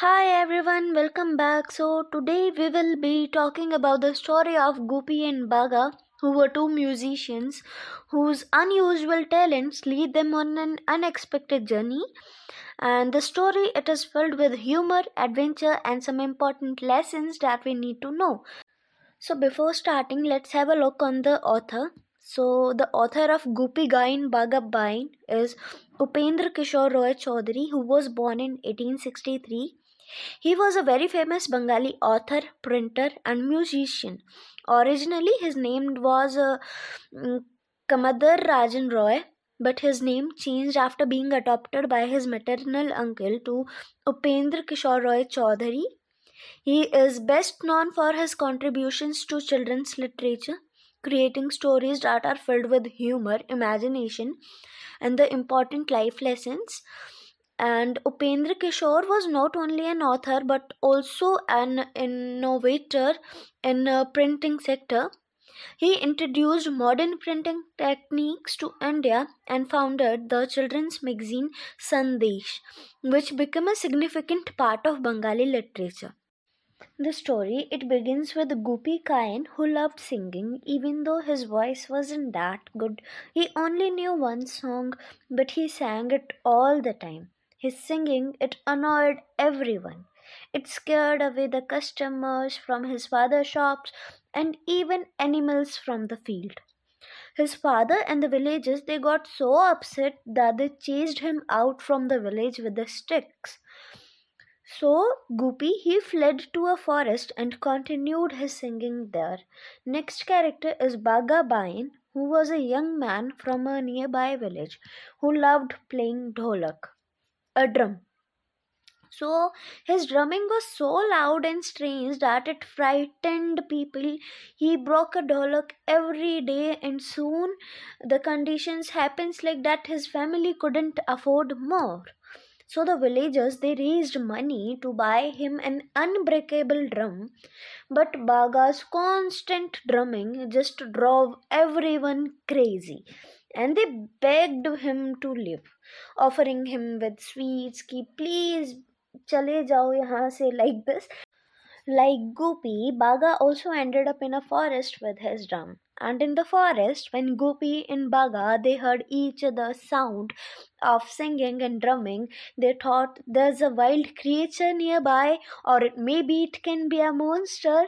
Hi everyone, welcome back. So today we will be talking about the story of Goopy and Bagha, who were two musicians whose unusual talents lead them on an unexpected journey. And the story it is filled with humor, adventure, and some important lessons that we need to know. So before starting, let's have a look on the author. So the author of Goopy Gyne Bagha Byne is Upendra Kishore Roychowdhury, who was born in 1863. He was a very famous Bengali author, printer, and musician. Originally, his name was Kamadar Rajan Roy, but his name changed after being adopted by his maternal uncle to Upendra Kishore Roy Chowdhury. He is best known for his contributions to children's literature, creating stories that are filled with humor, imagination, and the important life lessons. And Upendra Kishore was not only an author but also an innovator in the printing sector. He introduced modern printing techniques to India and founded the children's magazine Sandesh, which became a significant part of Bengali literature. The story it begins with Goopy Gyne who loved singing even though his voice wasn't that good. He only knew one song but he sang it all the time. His singing it annoyed everyone. It scared away the customers from his father's shops and even animals from the field. His father and the villagers they got so upset that they chased him out from the village with the sticks. So Goopy he fled to a forest and continued his singing there. Next character is Bagha Byne, who was a young man from a nearby village who loved playing dholak, a drum. So his drumming was so loud and strange that it frightened people. He broke a dholak every day and soon the conditions happens like that his family couldn't afford more. So the villagers they raised money to buy him an unbreakable drum, but Baga's constant drumming just drove everyone crazy. And they begged him to leave, offering him with sweets, ki please chale jao yahan se like this. Like Goopy, Bagha also ended up in a forest with his drum. And in the forest, when Goopy and Bagha they heard each other's sound of singing and drumming, they thought there's a wild creature nearby, or maybe it can be a monster.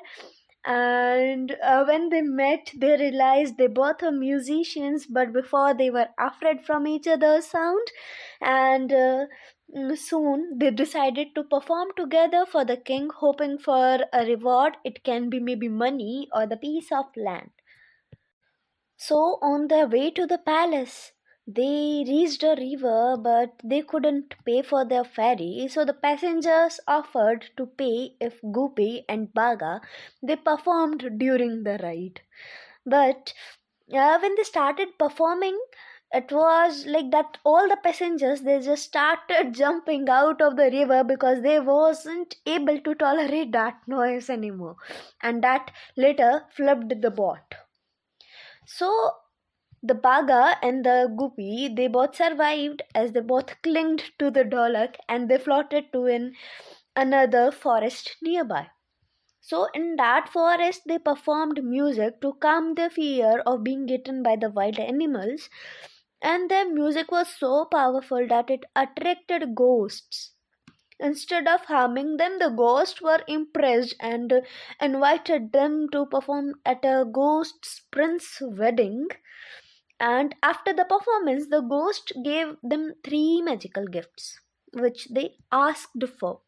And when they met, they realized they both were musicians, but before they were afraid from each other's sound. And soon they decided to perform together for the king, hoping for a reward. It can be maybe money or the piece of land. So, on their way to the palace, they reached a river but they couldn't pay for their ferry. So, the passengers offered to pay if Goopy and Bagha they performed during the ride. But when they started performing, it was like that all the passengers they just started jumping out of the river because they wasn't able to tolerate that noise anymore, and that later flipped the boat. So the Bagha and the Goopy they both survived as they both clung to the dolak and they floated to another forest nearby. So in that forest they performed music to calm the fear of being eaten by the wild animals, and their music was so powerful that it attracted ghosts. Instead of harming them, the ghosts were impressed and invited them to perform at a ghost's prince wedding. And after the performance, the ghost gave them three magical gifts which they asked for.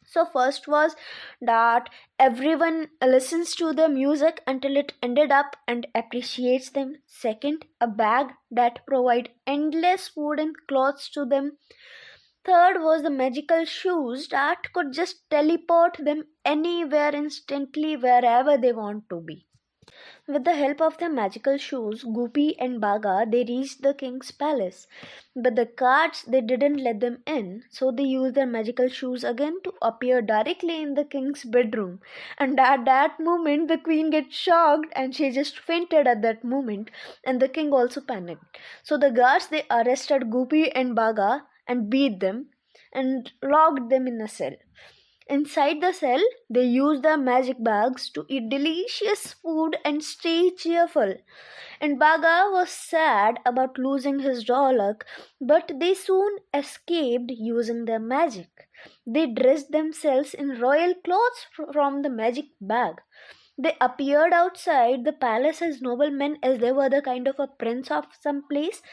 So, first was that everyone listens to the music until it ended up and appreciates them. Second, a bag that provide endless food and clothes to them. Third was the magical shoes that could just teleport them anywhere instantly wherever they want to be. With the help of their magical shoes, Goopy and Bagha they reached the king's palace. But the guards they didn't let them in, so they used their magical shoes again to appear directly in the king's bedroom. And at that moment the queen gets shocked and she just fainted at that moment, and the king also panicked. So the guards they arrested Goopy and Bagha and beat them. and locked them in a cell. Inside the cell, they used their magic bags to eat delicious food and stay cheerful. And Bagha was sad about losing his Dolak, but they soon escaped using their magic. They dressed themselves in royal clothes from the magic bag. They appeared outside the palace as noblemen, as they were the kind of a prince of some place.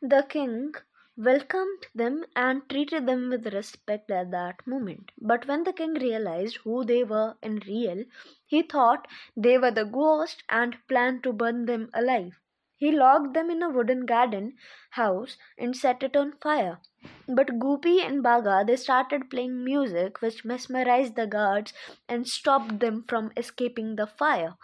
The king welcomed them and treated them with respect at that moment. But when the king realized who they were in real, he thought they were the ghosts and planned to burn them alive. He locked them in a wooden garden house and set it on fire. But Goopy and Bagha, they started playing music which mesmerized the guards and stopped them from escaping the fire.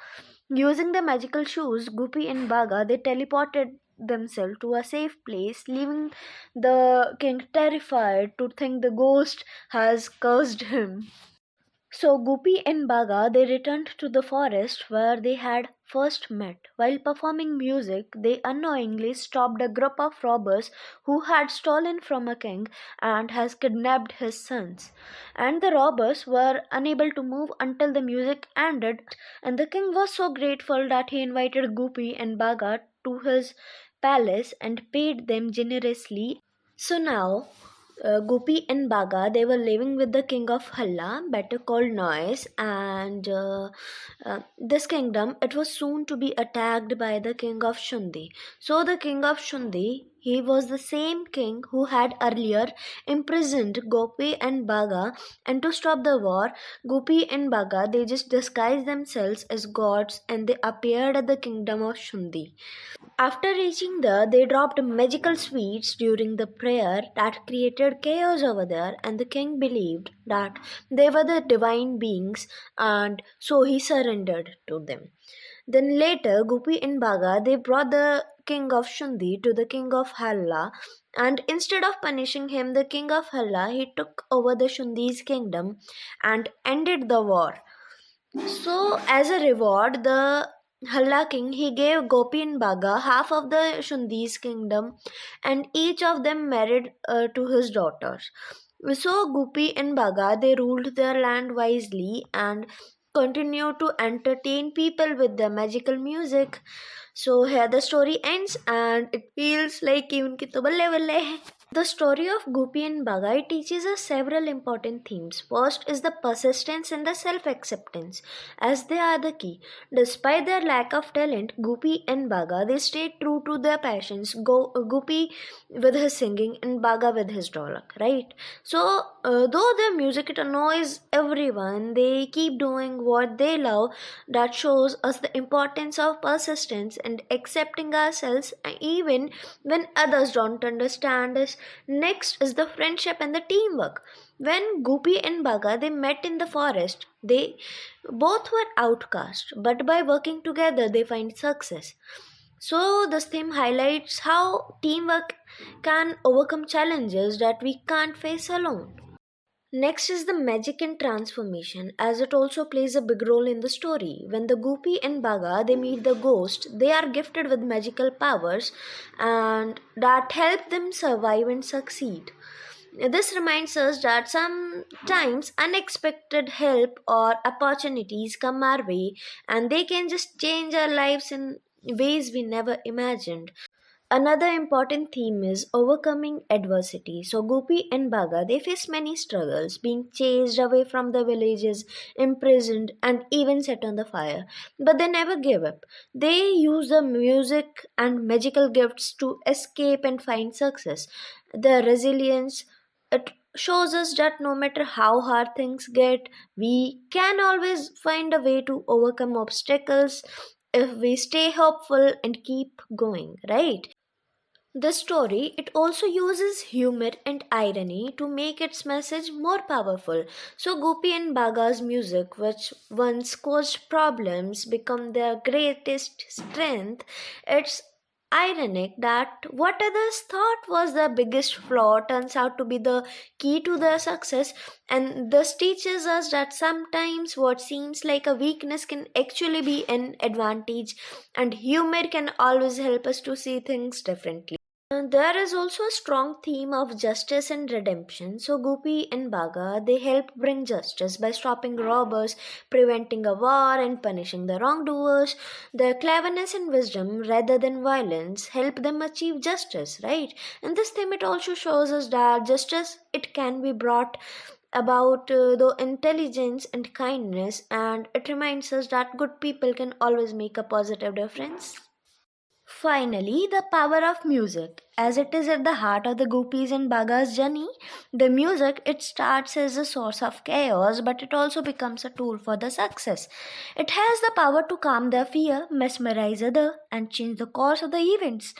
Using the magical shoes, Goopy and Bagha, they teleported themselves to a safe place, leaving the king terrified to think the ghost has cursed him. So Goopy and Bagha, they returned to the forest where they had first met. While performing music, they unknowingly stopped a group of robbers who had stolen from a king and has kidnapped his sons. And the robbers were unable to move until the music ended, and the king was so grateful that he invited Goopy and Bagha to his palace and paid them generously. So now, Goopy and Bagha, they were living with the king of Halla, better called Noise, and this kingdom, it was soon to be attacked by the king of Shundi. So the king of Shundi, he was the same king who had earlier imprisoned Gopi and Bagha, and to stop the war, Gopi and Bagha, they just disguised themselves as gods and they appeared at the kingdom of Shundi. After reaching there, they dropped magical sweets during the prayer that created chaos over there, and the king believed that they were the divine beings, and so he surrendered to them. Then later, Gopi and Bagha, they brought the king of Shundi to the king of Halla, and instead of punishing him, the king of Halla, he took over the Shundi's kingdom and ended the war. So, as a reward, the Halla king, he gave Gopi and Bagha half of the Shundi's kingdom, and each of them married to his daughters. So Gopi and Bagha, they ruled their land wisely and continued to entertain people with the magical music. So here the story ends, and it feels like even ki to balle balle. The story of Gopi and Bagha teaches us several important themes. First is the persistence and the self-acceptance, as they are the key. Despite their lack of talent, Gopi and Bagha, they stayed true to their passions. Gopi with his singing and Bagha with his dolak, right? So though their music it annoys everyone, they keep doing what they love. That shows us the importance of persistence and accepting ourselves even when others don't understand us. Next is the friendship and the teamwork. When Goopy and Bagha, they met in the forest, they both were outcast, but by working together they find success. So this theme highlights how teamwork can overcome challenges that we can't face alone. Next is the magic and transformation, as it also plays a big role in the story. When the Goopy and Bagha, they meet the ghost, they are gifted with magical powers and that help them survive and succeed. This reminds us that sometimes unexpected help or opportunities come our way and they can just change our lives in ways we never imagined. Another important theme is overcoming adversity. So Gopi and Bagha, they face many struggles, being chased away from the villages, imprisoned, and even set on the fire. But they never give up. They use the music and magical gifts to escape and find success. Their resilience, it shows us that no matter how hard things get, we can always find a way to overcome obstacles if we stay hopeful and keep going, right? The story it also uses humor and irony to make its message more powerful. So Gopi and Baga's music, which once caused problems, become their greatest strength. It's ironic that what others thought was their biggest flaw turns out to be the key to their success, and this teaches us that sometimes what seems like a weakness can actually be an advantage, and humor can always help us to see things differently. There is also a strong theme of justice and redemption. So Goopy and Bagha, they help bring justice by stopping robbers, preventing a war and punishing the wrongdoers. Their cleverness and wisdom rather than violence help them achieve justice, right? And this theme it also shows us that justice it can be brought about the intelligence and kindness, and it reminds us that good people can always make a positive difference. Finally, the power of music. As it is at the heart of the Gopis and Bhaga's journey, the music it starts as a source of chaos, but it also becomes a tool for the success. It has the power to calm their fear, mesmerize other, and change the course of the events.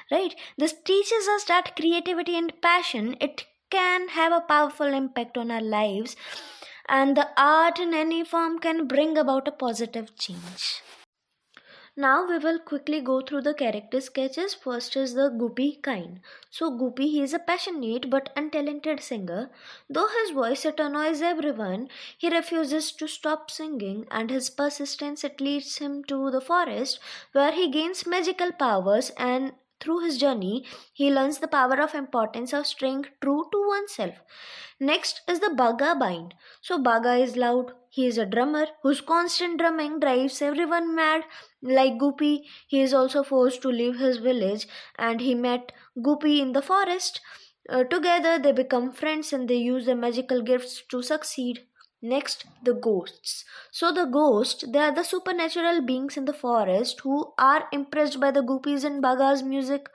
Right? This teaches us that creativity and passion it can have a powerful impact on our lives, and the art in any form can bring about a positive change. Now we will quickly go through the character sketches. First is the Goopy Gyne. So Goopy he is a passionate but untalented singer. Though his voice it annoys everyone, he refuses to stop singing, and his persistence it leads him to the forest where he gains magical powers, and through his journey he learns the power of importance of staying true to oneself. Next is the Bagha Byne. So Bagha is loud. He is a drummer whose constant drumming drives everyone mad. Like Goopy, he is also forced to leave his village, and he met Goopy in the forest. Together they become friends and they use their magical gifts to succeed. Next, the ghosts. So the ghosts, they are the supernatural beings in the forest who are impressed by the Goopies and Baga's music.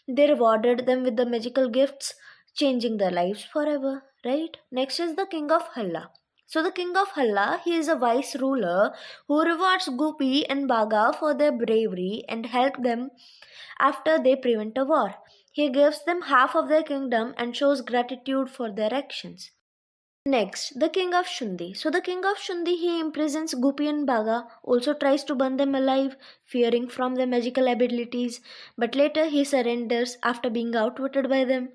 They rewarded them with the magical gifts, changing their lives forever, right? Next is the king of Halla. So the king of Halla, he is a wise ruler who rewards Goopy and Bagha for their bravery and help them after they prevent a war. He gives them half of their kingdom and shows gratitude for their actions. Next, the king of Shundi. So the king of Shundi he imprisons Goopy and Bagha, also tries to burn them alive, fearing from their magical abilities, but later he surrenders after being outwitted by them.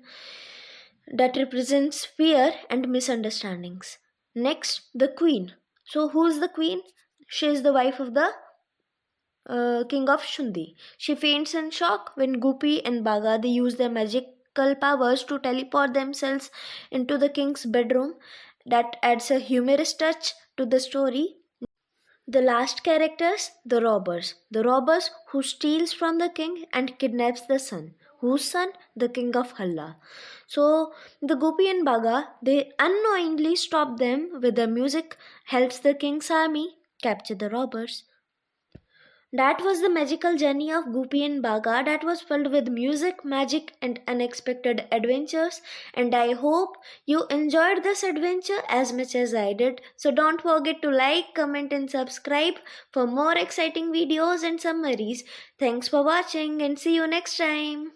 That represents fear and misunderstandings. Next, the queen. So who is the queen? She is the wife of the king of Shundi. She faints in shock when Goopy and Bagha they use their magical powers to teleport themselves into the king's bedroom. That adds a humorous touch to the story. The last characters, the robbers. The robbers who steals from the king and kidnaps the son. Whose son? The king of Halla. So the Gopi and Bagha, they unknowingly stop them with the music, helps the king's army capture the robbers. That was the magical journey of Goopy and Bagha that was filled with music, magic, and unexpected adventures. And I hope you enjoyed this adventure as much as I did. So don't forget to like, comment, and subscribe for more exciting videos and summaries. Thanks for watching and see you next time.